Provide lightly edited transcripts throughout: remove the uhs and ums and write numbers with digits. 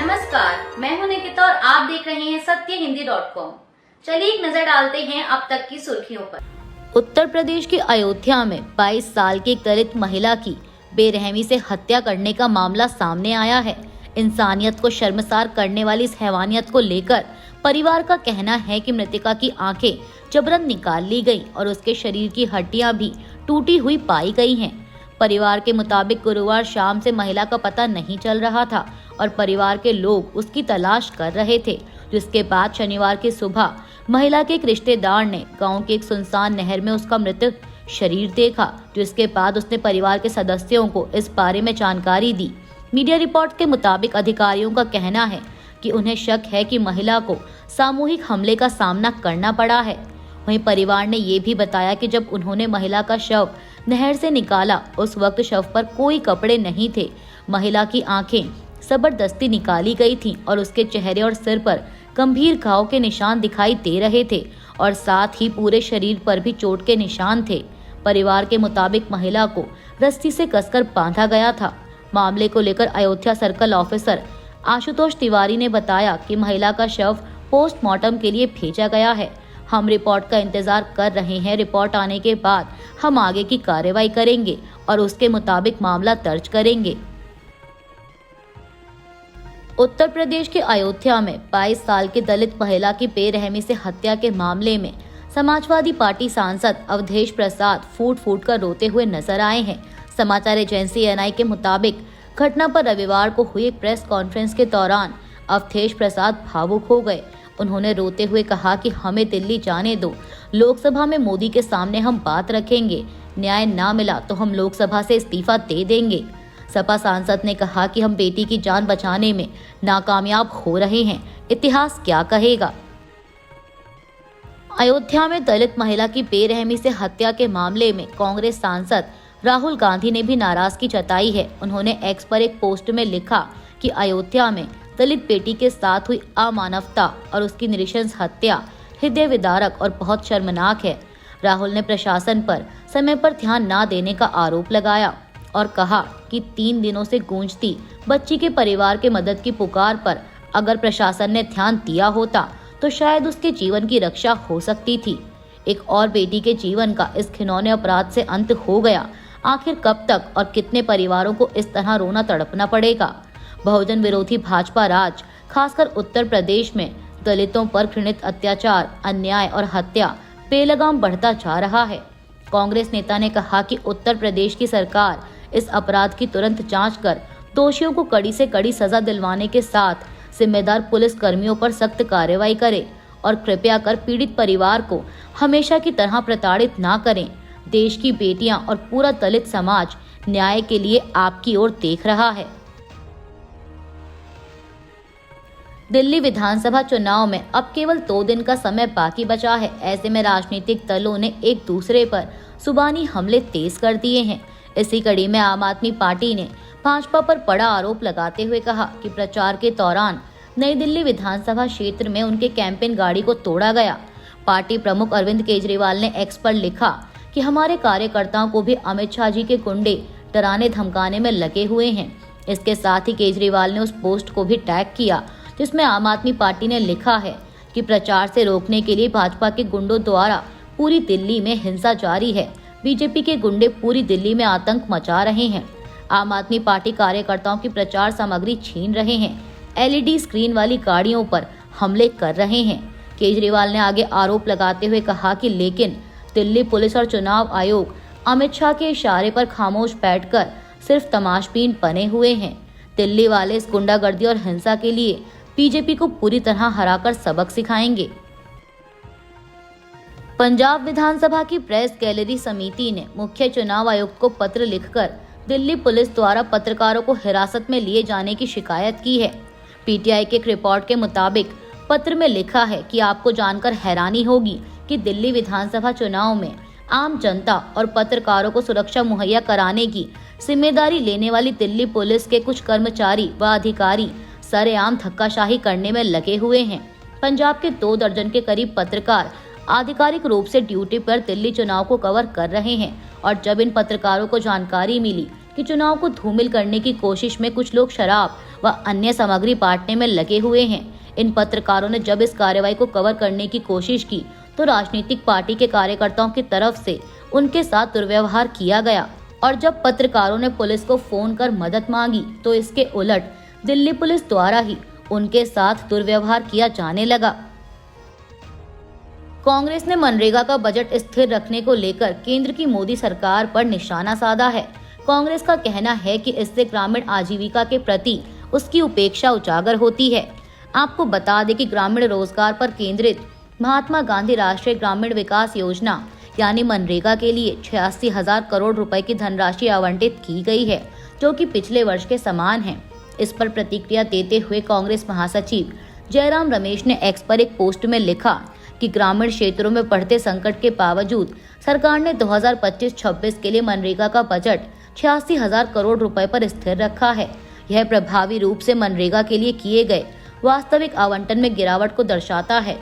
नमस्कार, मैं हूं निकिता और आप देख रहे हैं सत्यहिंदी.com। चलिए एक नजर डालते हैं अब तक की सुर्खियों पर। उत्तर प्रदेश के अयोध्या में 22 साल की एक दलित महिला की बेरहमी से हत्या करने का मामला सामने आया है। इंसानियत को शर्मसार करने वाली इस हैवानियत को लेकर परिवार का कहना है कि मृतका की आंखें जबरन निकाल ली गई और उसके शरीर की हड्डियां भी टूटी हुई पाई गई हैं। परिवार के मुताबिक गुरुवार शाम से महिला का पता नहीं चल रहा था और परिवार के लोग उसकी तलाश कर रहे थे, जिसके बाद शनिवार की सुबह महिला के एक रिश्तेदार ने गांव की एक सुनसान नहर में उसका मृत शरीर देखा, जिसके बाद उसने परिवार के सदस्यों को इस बारे में जानकारी दी। मीडिया रिपोर्ट के मुताबिक अधिकारियों का कहना है कि उन्हें शक है कि महिला को सामूहिक हमले का सामना करना पड़ा है। वहीं परिवार ने ये भी बताया कि जब उन्होंने महिला का शव नहर से निकाला, उस वक्त शव पर कोई कपड़े नहीं थे। महिला की आंखें जबरदस्ती निकाली गई थीं और उसके चेहरे और सिर पर गंभीर घाव के निशान दिखाई दे रहे थे और साथ ही पूरे शरीर पर भी चोट के निशान थे। परिवार के मुताबिक महिला को रस्सी से कसकर बांधा गया था। मामले को लेकर अयोध्या सर्कल ऑफिसर आशुतोष तिवारी ने बताया कि महिला का शव पोस्टमार्टम के लिए भेजा गया है। हम रिपोर्ट का इंतजार कर रहे हैं। रिपोर्ट आने के बाद हम आगे की कार्रवाई करेंगे और उसके मुताबिक मामला दर्ज करेंगे। उत्तर प्रदेश के अयोध्या में 22 साल की दलित महिला की बेरहमी से हत्या के मामले में समाजवादी पार्टी सांसद अवधेश प्रसाद फूट फूट कर रोते हुए नजर आए हैं। समाचार एजेंसी एएनआई के मुताबिक घटना पर रविवार को हुई एक प्रेस कॉन्फ्रेंस के दौरान अवधेश प्रसाद भावुक हो गए। उन्होंने रोते हुए कहा कि हमें दिल्ली जाने दो, लोकसभा में मोदी के सामने हम बात रखेंगे, न्याय ना मिला तो हम लोकसभा से इस्तीफा दे देंगे। सपा सांसद ने कहा कि हम बेटी की जान बचाने में नाकामयाब हो रहे हैं, इतिहास क्या कहेगा। अयोध्या में दलित महिला की बेरहमी से हत्या के मामले में कांग्रेस सांसद राहुल गांधी ने भी नाराजगी जताई है। उन्होंने एक्स पर एक पोस्ट में लिखा कि अयोध्या में दलित बेटी के साथ हुई अमानवता और उसकी नृशंस हत्या हृदय विदारक और बहुत शर्मनाक है। राहुल ने प्रशासन पर समय पर ध्यान न देने का आरोप लगाया और कहा कि 3 दिनों से गूंजती बच्ची के परिवार के मदद की पुकार पर अगर प्रशासन ने ध्यान दिया होता तो शायद उसके जीवन की रक्षा हो सकती थी। एक और बेटी के जीवन का इस घिनौने अपराध से अंत हो गया। आखिर कब तक और कितने परिवारों को इस तरह रोना तड़पना पड़ेगा। बहुजन विरोधी भाजपा राज खासकर उत्तर प्रदेश में दलितों पर घृणित अत्याचार, अन्याय और हत्या बेलगाम बढ़ता जा रहा है। कांग्रेस नेता ने कहा कि उत्तर प्रदेश की सरकार इस अपराध की तुरंत जांच कर दोषियों को कड़ी से कड़ी सजा दिलवाने के साथ जिम्मेदार पुलिस कर्मियों पर सख्त कार्रवाई करे और कृपया कर पीड़ित परिवार को हमेशा की तरह प्रताड़ित ना करें। देश की बेटियां और पूरा दलित समाज न्याय के लिए आपकी ओर देख रहा है। दिल्ली विधानसभा चुनाव में अब केवल 2 दिन का समय बाकी बचा है। ऐसे में राजनीतिक दलों ने एक दूसरे पर जुबानी हमले तेज कर दिए हैं। इसी कड़ी में आम आदमी पार्टी ने भाजपा पर बड़ा आरोप लगाते हुए कहा कि प्रचार के दौरान नई दिल्ली विधानसभा क्षेत्र में उनके कैंपेन गाड़ी को तोड़ा गया। पार्टी प्रमुख अरविंद केजरीवाल ने एक्स पर लिखा कि हमारे कार्यकर्ताओं को भी अमित शाह जी के गुंडे डराने धमकाने में लगे हुए हैं। इसके साथ ही केजरीवाल ने उस पोस्ट को भी टैग किया जिसमें आम आदमी पार्टी ने लिखा है कि प्रचार से रोकने के लिए भाजपा के गुंडों द्वारा पूरी दिल्ली में हिंसा जारी है। बीजेपी के गुंडे पूरी दिल्ली में आतंक मचा रहे हैं। आम आदमी पार्टी कार्यकर्ताओं की प्रचार सामग्री छीन रहे हैं, एलईडी स्क्रीन वाली गाड़ियों पर हमले कर रहे हैं। केजरीवाल ने आगे आरोप लगाते हुए कहा कि लेकिन दिल्ली पुलिस और चुनाव आयोग अमित शाह के इशारे पर खामोश बैठकर सिर्फ तमाशबीन बने हुए हैं। दिल्ली वाले इस गुंडागर्दी और हिंसा के लिए बीजेपी को पूरी तरह हराकर सबक सिखाएंगे। पंजाब विधानसभा की प्रेस गैलरी समिति ने मुख्य चुनाव आयुक्त को पत्र लिखकर दिल्ली पुलिस द्वारा पत्रकारों को हिरासत में लिए जाने की शिकायत की है। पीटीआई के एक रिपोर्ट के मुताबिक पत्र में लिखा है कि आपको जानकर हैरानी होगी कि दिल्ली विधानसभा चुनाव में आम जनता और पत्रकारों को सुरक्षा मुहैया कराने की जिम्मेदारी लेने वाली दिल्ली पुलिस के कुछ कर्मचारी व अधिकारी सरेआम धक्काशाही करने में लगे हुए हैं। पंजाब के 2 दर्जन के करीब पत्रकार आधिकारिक रूप से ड्यूटी पर दिल्ली चुनाव को कवर कर रहे हैं और जब इन पत्रकारों को जानकारी मिली कि चुनाव को धूमिल करने की कोशिश में कुछ लोग शराब व अन्य सामग्री बांटने में लगे हुए हैं। इन पत्रकारों ने जब इस कार्रवाई को कवर करने की कोशिश की तो राजनीतिक पार्टी के कार्यकर्ताओं की तरफ से उनके साथ दुर्व्यवहार किया गया और जब पत्रकारों ने पुलिस को फोन कर मदद मांगी तो इसके उलट दिल्ली पुलिस द्वारा ही उनके साथ दुर्व्यवहार किया जाने लगा। कांग्रेस ने मनरेगा का बजट स्थिर रखने को लेकर केंद्र की मोदी सरकार पर निशाना साधा है। कांग्रेस का कहना है कि इससे ग्रामीण आजीविका के प्रति उसकी उपेक्षा उजागर होती है। आपको बता दें कि ग्रामीण रोजगार पर केंद्रित महात्मा गांधी राष्ट्रीय ग्रामीण विकास योजना यानी मनरेगा के लिए 86,000 करोड़ रुपए की धनराशि आवंटित की गई है, जो कि पिछले वर्ष के समान है। इस पर प्रतिक्रिया देते हुए कांग्रेस महासचिव जयराम रमेश ने एक्स पर एक पोस्ट में लिखा कि ग्रामीण क्षेत्रों में बढ़ते संकट के बावजूद सरकार ने 2025-26 के लिए मनरेगा का बजट 86,000 करोड़ रुपए पर स्थिर रखा है। यह प्रभावी रूप से मनरेगा के लिए किए गए वास्तविक आवंटन में गिरावट को दर्शाता है।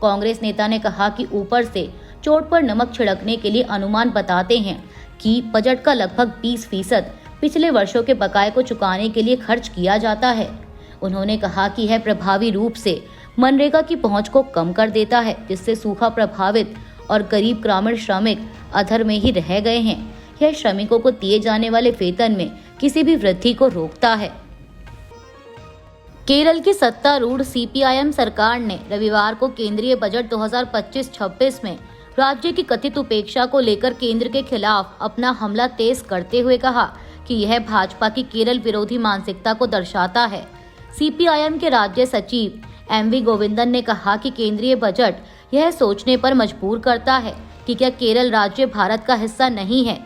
कांग्रेस नेता ने कहा कि ऊपर से चोट पर नमक छिड़कने के लिए अनुमान बताते हैं कि बजट का लगभग 20% पिछले वर्षों के बकाये को चुकाने के लिए खर्च किया जाता है। उन्होंने कहा कि यह प्रभावी रूप से मनरेगा की पहुंच को कम कर देता है, जिससे सूखा प्रभावित और गरीब ग्रामीण श्रमिक अधर में ही रह गए हैं। यह श्रमिकों को दिए जाने वाले वेतन में किसी भी वृद्धि को रोकता है। केरल की सत्तारूढ़ सीपीआईएम सरकार ने रविवार को केंद्रीय बजट 2025-26 में राज्य की कथित उपेक्षा को लेकर केंद्र के खिलाफ अपना हमला तेज करते हुए कहा कि यह भाजपा की केरल विरोधी मानसिकता को दर्शाता है। सीपीआईएम के राज्य सचिव एमवी गोविंदन ने कहा कि केंद्रीय बजट यह सोचने पर मजबूर करता है कि क्या केरल राज्य भारत का हिस्सा नहीं है।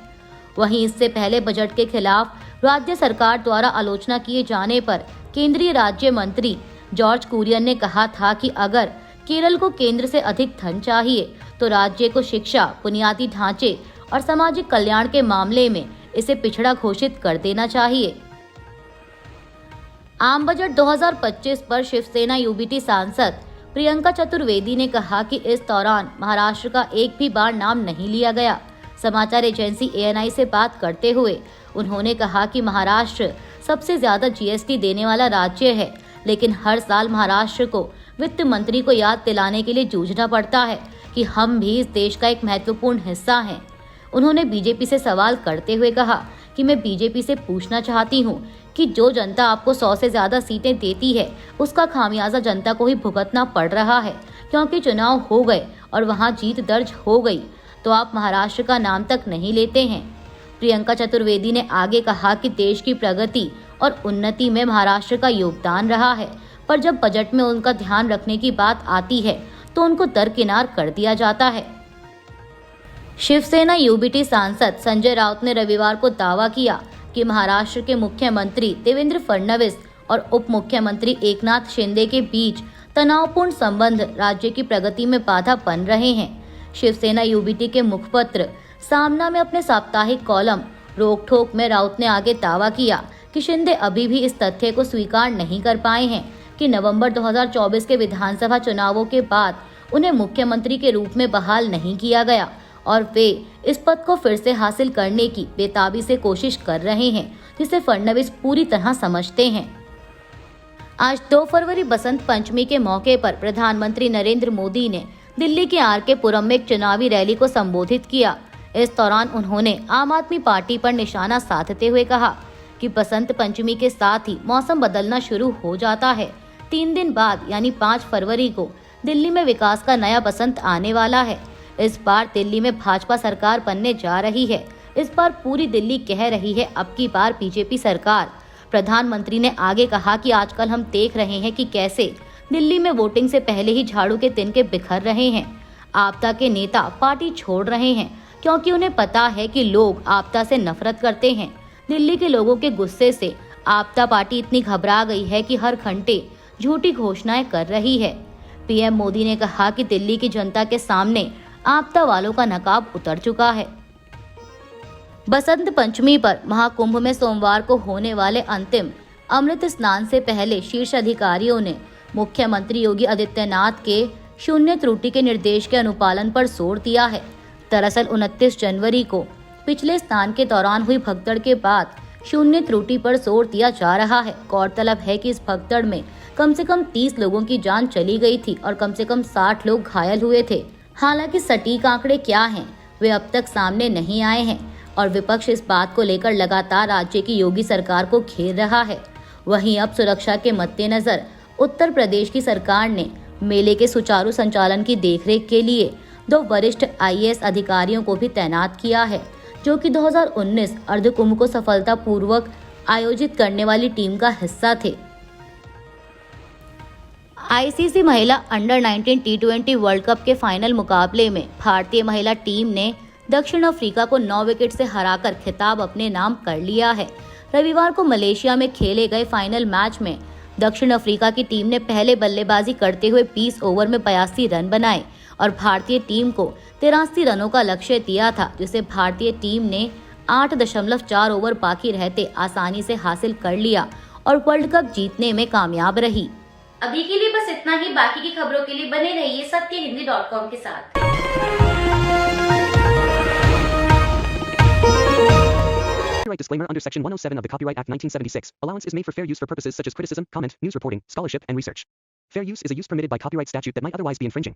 वहीं इससे पहले बजट के खिलाफ राज्य सरकार द्वारा आलोचना किए जाने पर केंद्रीय राज्य मंत्री जॉर्ज कुरियन ने कहा था कि अगर केरल को केंद्र से अधिक धन चाहिए तो राज्य को शिक्षा, बुनियादी ढांचे और सामाजिक कल्याण के मामले में इसे पिछड़ा घोषित कर देना चाहिए। आम बजट 2025 पर शिवसेना यूबीटी सांसद प्रियंका चतुर्वेदी ने कहा कि इस दौरान महाराष्ट्र का एक भी बार नाम नहीं लिया गया। समाचार एजेंसी एएनआई से बात करते हुए उन्होंने कहा कि महाराष्ट्र सबसे ज्यादा जीएसटी देने वाला राज्य है, लेकिन हर साल महाराष्ट्र को वित्त मंत्री को याद दिलाने के लिए जूझना पड़ता है कि हम भी इस देश का एक महत्वपूर्ण हिस्सा हैं। उन्होंने बीजेपी से सवाल करते हुए कहा कि मैं बीजेपी से पूछना चाहती हूं कि जो जनता आपको 100 से ज्यादा सीटें देती है उसका खामियाजा जनता को ही भुगतना पड़ रहा है, क्योंकि चुनाव हो गए और वहां जीत दर्ज हो गई तो आप महाराष्ट्र का नाम तक नहीं लेते हैं। प्रियंका चतुर्वेदी ने आगे कहा कि देश की प्रगति और उन्नति में महाराष्ट्र का योगदान रहा है, पर जब बजट में उनका ध्यान रखने की बात आती है तो उनको दरकिनार कर दिया जाता है। शिवसेना यूबीटी सांसद संजय राउत ने रविवार को दावा किया कि महाराष्ट्र के मुख्यमंत्री देवेंद्र फडणवीस और उप मुख्यमंत्री एकनाथ शिंदे के बीच तनावपूर्ण संबंध राज्य की प्रगति में बाधा बन रहे हैं। शिवसेना यूबीटी के मुखपत्र सामना में अपने साप्ताहिक कॉलम रोक ठोक में राउत ने आगे दावा किया कि शिंदे अभी भी इस तथ्य को स्वीकार नहीं कर पाए हैं कि नवंबर 2024 के विधानसभा चुनावों के बाद उन्हें मुख्यमंत्री के रूप में बहाल नहीं किया गया और वे इस पद को फिर से हासिल करने की बेताबी से कोशिश कर रहे हैं, जिसे फडणवीस पूरी तरह समझते हैं। आज 2 फरवरी बसंत पंचमी के मौके पर प्रधानमंत्री नरेंद्र मोदी ने दिल्ली के आरके पुरम में एक चुनावी रैली को संबोधित किया। इस दौरान उन्होंने आम आदमी पार्टी पर निशाना साधते हुए कहा कि बसंत पंचमी के साथ ही मौसम बदलना शुरू हो जाता है। 3 दिन बाद यानी 5 फरवरी को दिल्ली में विकास का नया बसंत आने वाला है। इस बार दिल्ली में भाजपा सरकार बनने जा रही है। इस बार पूरी दिल्ली कह रही है अब की बार बीजेपी सरकार। प्रधानमंत्री ने आगे कहा कि आजकल हम देख रहे हैं कि कैसे दिल्ली में वोटिंग से पहले ही झाड़ू के तिनके बिखर रहे हैं। आपदा के नेता पार्टी छोड़ रहे हैं क्योंकि उन्हें पता है कि लोग आपदा से नफरत करते हैं। दिल्ली के लोगों के गुस्से से आपदा पार्टी इतनी घबरा गई है कि हर घंटे झूठी घोषणाएं कर रही है। पीएम मोदी ने कहा कि दिल्ली की जनता के सामने आपदा वालों का नकाब उतर चुका है। बसंत पंचमी पर महाकुंभ में सोमवार को होने वाले अंतिम अमृत स्नान से पहले शीर्ष अधिकारियों ने मुख्यमंत्री योगी आदित्यनाथ के शून्य त्रुटि के निर्देश के अनुपालन पर जोर दिया है। दरअसल 29 जनवरी को पिछले स्नान के दौरान हुई भगदड़ के बाद शून्य त्रुटि पर जोर दिया जा रहा है। गौरतलब है कि इस भगदड़ में कम से कम 30 लोगों की जान चली गई थी और कम से कम 60 लोग घायल हुए थे। हालांकि सटीक आंकड़े क्या हैं, वे अब तक सामने नहीं आए हैं और विपक्ष इस बात को लेकर लगातार राज्य की योगी सरकार को घेर रहा है। वहीं अब सुरक्षा के मद्देनजर उत्तर प्रदेश की सरकार ने मेले के सुचारू संचालन की देखरेख के लिए 2 वरिष्ठ IAS अधिकारियों को भी तैनात किया है, जो कि 2019 अर्धकुंभ को सफलतापूर्वक आयोजित करने वाली टीम का हिस्सा थे। ICC महिला अंडर 19 T20 वर्ल्ड कप के फाइनल मुकाबले में भारतीय महिला टीम ने दक्षिण अफ्रीका को 9 विकेट से हराकर खिताब अपने नाम कर लिया है। रविवार को मलेशिया में खेले गए फाइनल मैच में दक्षिण अफ्रीका की टीम ने पहले बल्लेबाजी करते हुए 20 ओवर में 82 रन बनाए और भारतीय टीम को 83 रनों का लक्ष्य दिया था, जिसे भारतीय टीम ने 8.4 ओवर बाकी रहते आसानी से हासिल कर लिया और वर्ल्ड कप जीतने में कामयाब रही। अभी के लिए बस इतना ही। बाकी की खबरों के लिए बने रहिए सत्यहिंदी.com के साथ। Copyright disclaimer under Section 107 of the Copyright Act 1976. Allowance is made for fair use for purposes such as criticism, comment, news reporting, scholarship, and research. Fair use is a use permitted by copyright statute that might otherwise be infringing.